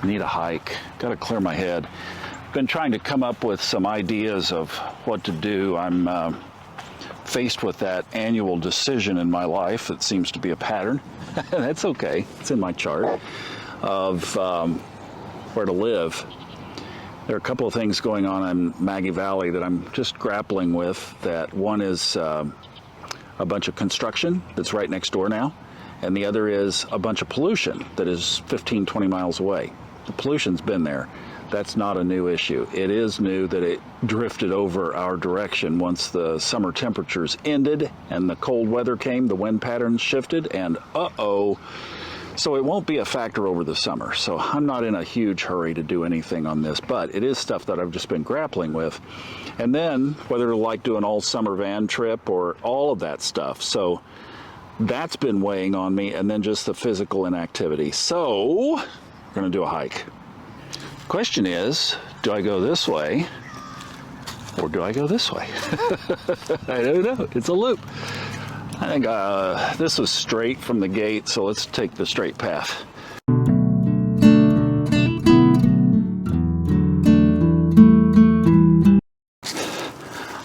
Need a hike. Got to clear my head. Been trying to come up with some ideas of what to do. I'm faced with that annual decision in my life that seems to be a pattern. That's okay. It's in my chart of where to live. There are a couple of things going on in Maggie Valley that I'm just grappling with. That one is a bunch of construction that's right next door now, and the other is a bunch of pollution that is 15, 20 miles away. The pollution's been there. That's not a new issue. It is new that it drifted over our direction once the summer temperatures ended and the cold weather came, the wind patterns shifted, and so it won't be a factor over the summer. So I'm not in a huge hurry to do anything on this, but it is stuff that I've just been grappling with. And then whether to like do an all summer van trip or all of that stuff. So that's been weighing on me, and then just the physical inactivity. So we're gonna do a hike. Question is, do I go this way or do I go this way? I don't know. It's a loop. I think this was straight from the gate, so let's take the straight path.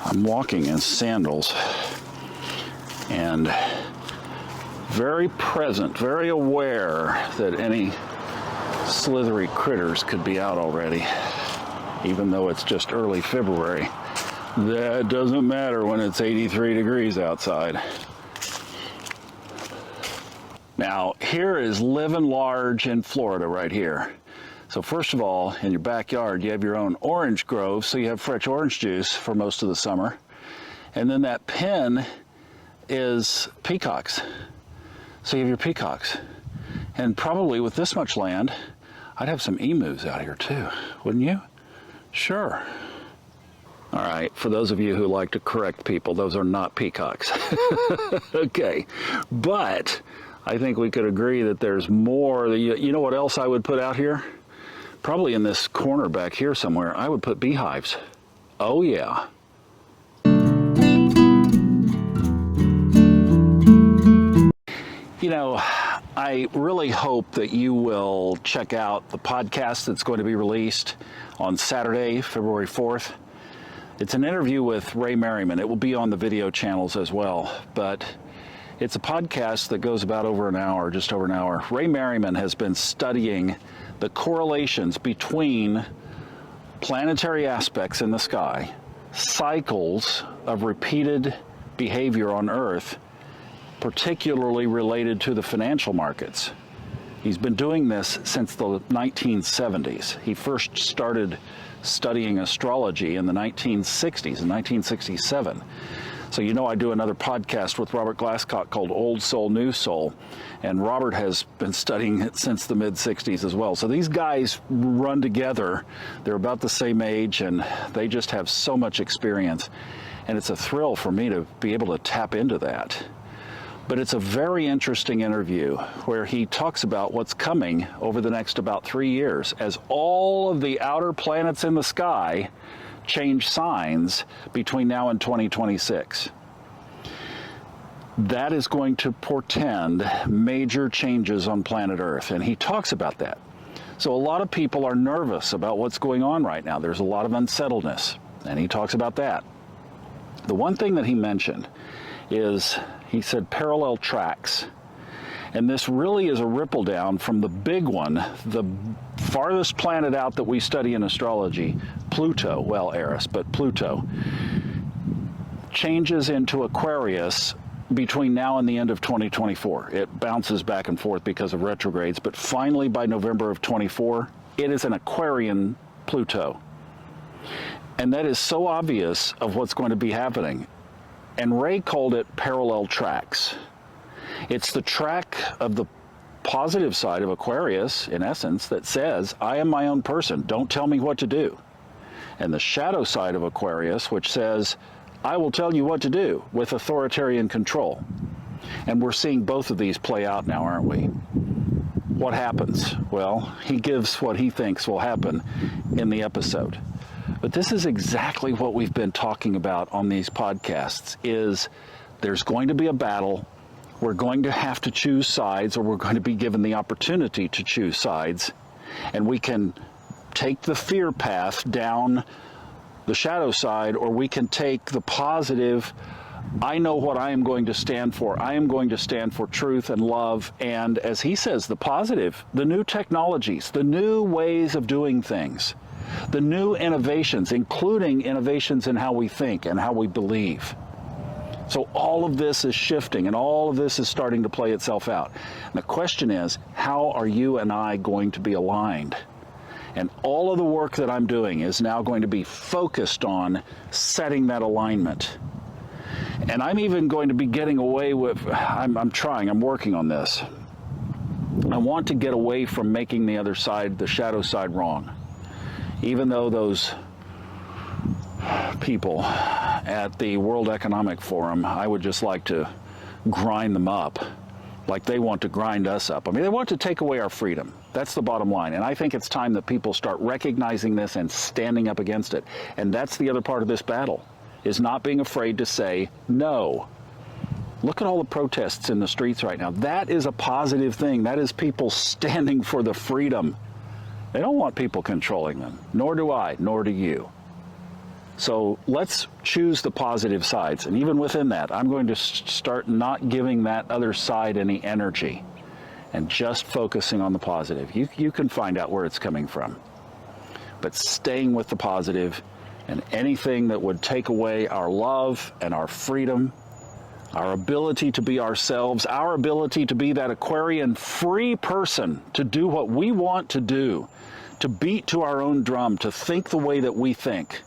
I'm walking in sandals and very present, very aware that any slithery critters could be out already, even though it's just early February. That doesn't matter when it's 83 degrees outside. Now, here is living large in Florida right here. So first of all, in your backyard, you have your own orange grove, so you have fresh orange juice for most of the summer. And then that pen is peacocks. So you have your peacocks. And probably with this much land, I'd have some emus out here too, wouldn't you? Sure. All right, for those of you who like to correct people, those are not peacocks. Okay, but I think we could agree that there's more. You know what else I would put out here? Probably in this corner back here somewhere, I would put beehives. Oh yeah. You know, I really hope that you will check out the podcast that's going to be released on Saturday, February 4th. It's an interview with Ray Merriman. It will be on the video channels as well, but it's a podcast that goes about over an hour, just over an hour. Ray Merriman has been studying the correlations between planetary aspects in the sky, cycles of repeated behavior on Earth, particularly related to the financial markets. He's been doing this since the 1970s. He first started studying astrology in the 1960s, in 1967. So you know I do another podcast with Robert Glasscock called Old Soul, New Soul, and Robert has been studying it since the mid-60s as well. So these guys run together. They're about the same age, and they just have so much experience. And it's a thrill for me to be able to tap into that. But it's a very interesting interview where he talks about what's coming over the next about 3 years as all of the outer planets in the sky change signs between now and 2026. That is going to portend major changes on planet Earth, and he talks about that. So a lot of people are nervous about what's going on right now. There's a lot of unsettledness, and he talks about that. The one thing that he mentioned is, he said, parallel tracks. And this really is a ripple down from the big one, the farthest planet out that we study in astrology, Pluto, well, Eris, but Pluto, changes into Aquarius between now and the end of 2024. It bounces back and forth because of retrogrades, but finally by November of 24, it is an Aquarian Pluto. And that is so obvious of what's going to be happening. And Ray called it parallel tracks. It's the track of the positive side of Aquarius, in essence, that says, I am my own person, don't tell me what to do. And the shadow side of Aquarius, which says, I will tell you what to do, with authoritarian control. And we're seeing both of these play out now, aren't we? What happens? Well, he gives what he thinks will happen in the episode. But this is exactly what we've been talking about on these podcasts, is there's going to be a battle. We're going to have to choose sides, or we're going to be given the opportunity to choose sides. And we can take the fear path down the shadow side, or we can take the positive, I know what I am going to stand for. I am going to stand for truth and love. And as he says, the positive, the new technologies, the new ways of doing things, the new innovations, including innovations in how we think and how we believe. So all of this is shifting, and all of this is starting to play itself out. And the question is, how are you and I going to be aligned? And all of the work that I'm doing is now going to be focused on setting that alignment. And I'm even going to be getting away with, I'm working on this. I want to get away from making the other side, the shadow side, wrong. Even though those people at the World Economic Forum, I would just like to grind them up like they want to grind us up. I mean, they want to take away our freedom. That's the bottom line. And I think it's time that people start recognizing this and standing up against it. And that's the other part of this battle, is not being afraid to say no. Look at all the protests in the streets right now. That is a positive thing. That is people standing for the freedom. They don't want people controlling them, nor do I, nor do you. So let's choose the positive sides. And even within that, I'm going to start not giving that other side any energy and just focusing on the positive. You can find out where it's coming from. But staying with the positive, and anything that would take away our love and our freedom, our ability to be ourselves, our ability to be that Aquarian free person, to do what we want to do, to beat to our own drum, to think the way that we think.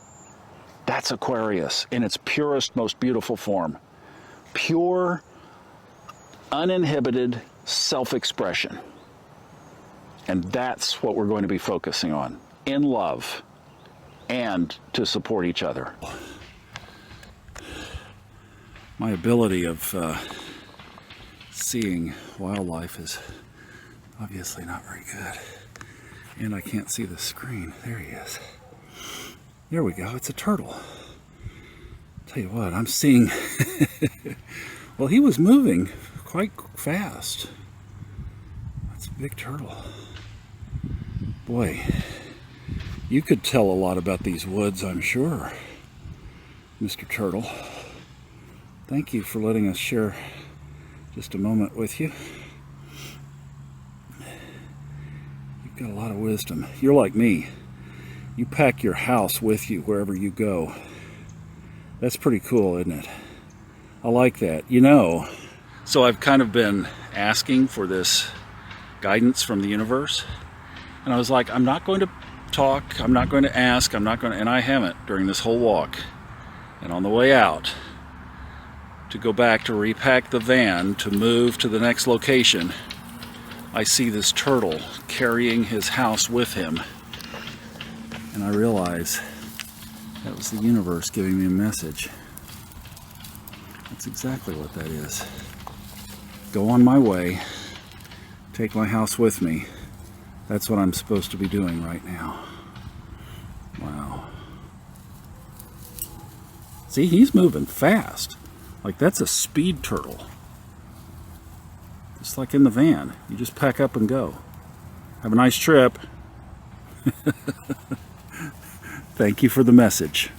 That's Aquarius in its purest, most beautiful form. Pure, uninhibited self-expression. And that's what we're going to be focusing on, in love, and to support each other. My ability of seeing wildlife is obviously not very good. And I can't see the screen. There he is. There we go. It's a turtle. Tell you what, I'm seeing... Well, he was moving quite fast. That's a big turtle. Boy, you could tell a lot about these woods, I'm sure, Mr. Turtle. Thank you for letting us share just a moment with you. You've got a lot of wisdom. You're like me. You pack your house with you wherever you go. That's pretty cool, isn't it? I like that. You know, so I've kind of been asking for this guidance from the universe. And I was like, I'm not going to talk, I'm not going to ask, and I haven't during this whole walk. And on the way out, to go back to repack the van to move to the next location, I see this turtle carrying his house with him. And I realize that was the universe giving me a message. That's exactly what that is. Go on my way, take my house with me. That's what I'm supposed to be doing right now. Wow. See, he's moving fast. Like, that's a speed turtle. Just like in the van. You just pack up and go. Have a nice trip. Thank you for the message.